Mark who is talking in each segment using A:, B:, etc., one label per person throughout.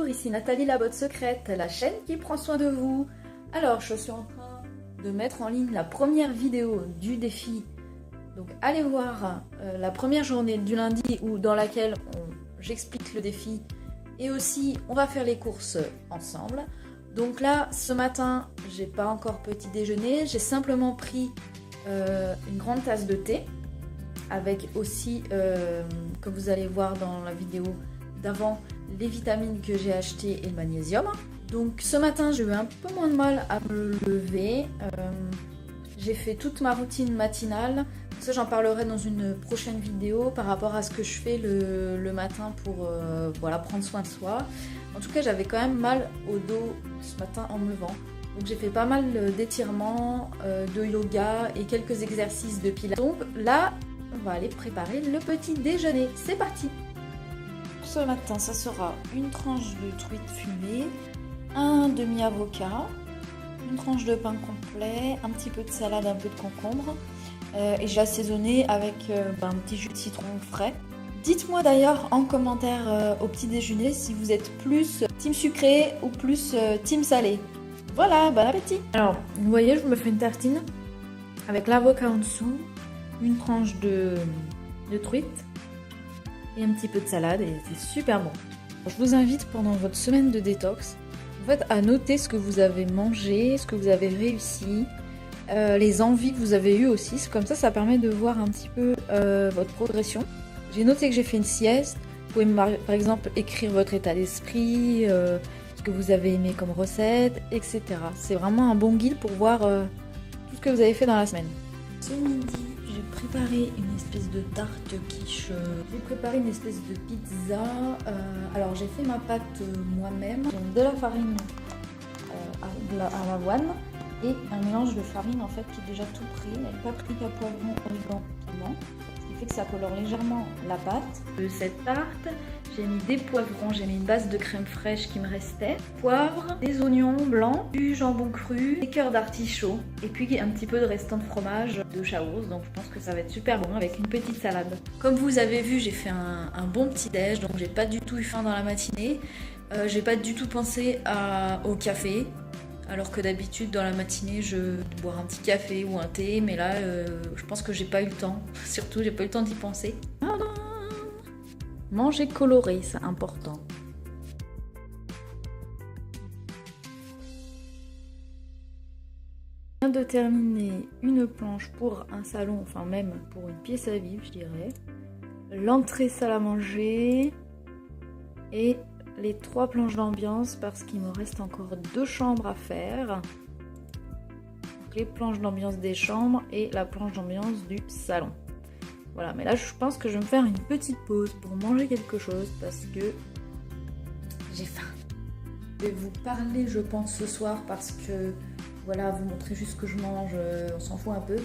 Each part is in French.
A: Bonjour, ici Nathalie la botte secrète, la chaîne qui prend soin de vous. Alors, je suis en train de mettre en ligne la première vidéo du défi. Donc allez voir la première journée du lundi dans laquelle j'explique le défi. Et aussi, on va faire les courses ensemble. Donc là, ce matin, j'ai pas encore petit déjeuner. J'ai simplement pris une grande tasse de thé. Avec aussi, comme vous allez voir dans la vidéo d'avant, les vitamines que j'ai achetées et le magnésium. Donc ce matin j'ai eu un peu moins de mal à me lever. J'ai fait toute ma routine matinale. Ça j'en parlerai dans une prochaine vidéo par rapport à ce que je fais le matin pour voilà, prendre soin de soi. En tout cas j'avais quand même mal au dos ce matin en me levant. Donc j'ai fait pas mal d'étirements, de yoga et quelques exercices de pilates. Donc là on va aller préparer le petit déjeuner. C'est parti! Ce matin, ça sera une tranche de truite fumée, un demi-avocat, une tranche de pain complet, un petit peu de salade, un peu de concombre. Et j'ai assaisonné avec un petit jus de citron frais. Dites-moi d'ailleurs en commentaire au petit déjeuner si vous êtes plus team sucré ou plus team salé. Voilà, bon appétit! Alors, vous voyez, je me fais une tartine avec l'avocat en dessous, une tranche de truite. Et un petit peu de salade et c'est super bon. Je vous invite pendant votre semaine de détox en fait, à noter ce que vous avez mangé, ce que vous avez réussi, les envies que vous avez eues aussi. Comme ça permet de voir un petit peu votre progression. J'ai noté que j'ai fait une sieste. Vous pouvez par exemple écrire votre état d'esprit, ce que vous avez aimé comme recette, etc. C'est vraiment un bon guide pour voir tout ce que vous avez fait dans la semaine. Ce midi, j'ai préparé une espèce de tarte quiche. J'ai préparé une espèce de pizza. Alors j'ai fait ma pâte moi-même. Donc de la farine à l'avoine et un mélange de farine en fait qui est déjà tout pris. Avec paprika, poivron, origan, piment. Ce qui fait que ça colore légèrement la pâte. De cette tarte, j'ai mis des poivrons, j'ai mis une base de crème fraîche qui me restait, poivre, des oignons blancs, du jambon cru, des cœurs d'artichaut et puis un petit peu de restant de fromage de Chaours. Donc je pense que ça va être super bon avec une petite salade. Comme vous avez vu, j'ai fait un bon petit déj, donc j'ai pas du tout eu faim dans la matinée. J'ai pas du tout pensé au café. Alors que d'habitude dans la matinée je bois un petit café ou un thé, mais là je pense que j'ai pas eu le temps. Surtout j'ai pas eu le temps d'y penser. Manger coloré, c'est important. Je viens de terminer une planche pour un salon, enfin même pour une pièce à vivre je dirais. L'entrée salle à manger et les 3 planches d'ambiance parce qu'il me reste encore 2 chambres à faire. Donc les planches d'ambiance des chambres et la planche d'ambiance du salon. Voilà, mais là je pense que je vais me faire une petite pause pour manger quelque chose parce que j'ai faim. Je vais vous parler je pense ce soir parce que voilà, vous montrer juste ce que je mange, on s'en fout un peu.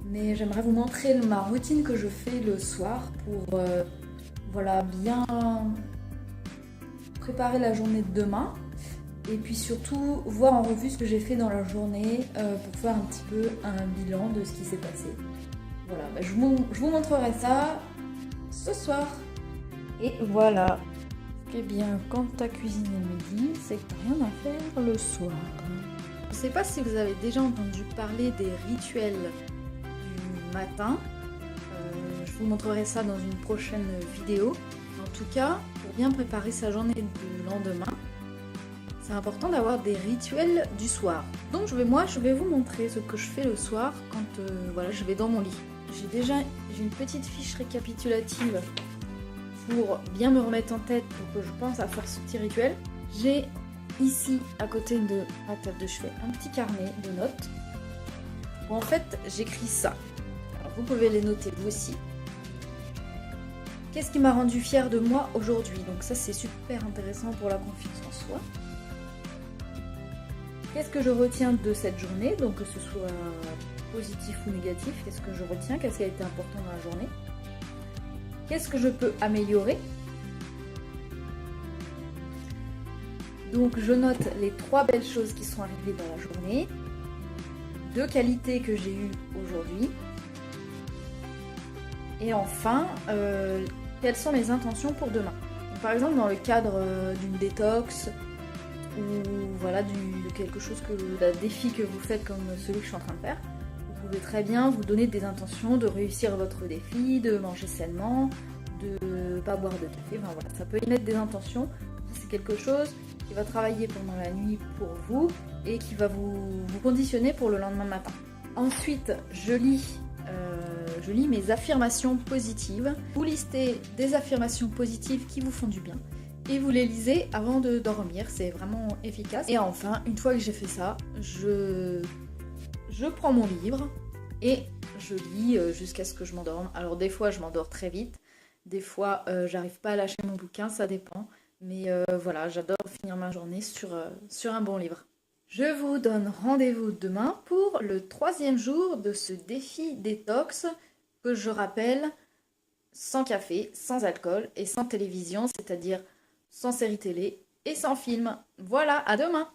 A: Mais j'aimerais vous montrer ma routine que je fais le soir pour voilà, bien préparer la journée de demain. Et puis surtout voir en revue ce que j'ai fait dans la journée pour faire un petit peu un bilan de ce qui s'est passé. Voilà, je vous montrerai ça ce soir. Et voilà. Eh bien, quand tu as cuisiné le midi, c'est que tu n'as rien à faire le soir. Je ne sais pas si vous avez déjà entendu parler des rituels du matin. Je vous montrerai ça dans une prochaine vidéo. En tout cas, pour bien préparer sa journée du lendemain, c'est important d'avoir des rituels du soir. Donc je vais vous montrer ce que je fais le soir quand voilà, je vais dans mon lit. J'ai une petite fiche récapitulative pour bien me remettre en tête pour que je pense à faire ce petit rituel. J'ai ici à côté de la table de chevet un petit carnet de notes où en fait j'écris ça. Alors vous pouvez les noter vous aussi. Qu'est-ce qui m'a rendu fière de moi aujourd'hui? Donc ça c'est super intéressant pour la confiance en soi. Qu'est-ce que je retiens de cette journée? Donc que ce soit positif ou négatif, qu'est-ce que je retiens? Qu'est-ce qui a été important dans la journée? Qu'est-ce que je peux améliorer? Donc je note les 3 belles choses qui sont arrivées dans la journée, 2 qualités que j'ai eues aujourd'hui, et enfin quelles sont mes intentions pour demain. par exemple dans le cadre d'une détox ou voilà, de quelque chose d'un défi que vous faites comme celui que je suis en train de faire, vous pouvez très bien vous donner des intentions de réussir votre défi, de manger sainement, de pas boire de café, enfin voilà, ça peut y mettre des intentions. C'est quelque chose qui va travailler pendant la nuit pour vous et qui va vous conditionner pour le lendemain matin. Ensuite, je lis mes affirmations positives. Vous listez des affirmations positives qui vous font du bien et vous les lisez avant de dormir, c'est vraiment efficace. Et enfin, une fois que j'ai fait ça, je prends mon livre et je lis jusqu'à ce que je m'endorme. Alors des fois, je m'endors très vite, des fois, j'arrive pas à lâcher mon bouquin, ça dépend. Mais voilà, j'adore finir ma journée sur un bon livre. Je vous donne rendez-vous demain pour le 3e jour de ce défi détox que je rappelle sans café, sans alcool et sans télévision, c'est-à-dire sans série télé et sans film. Voilà, à demain!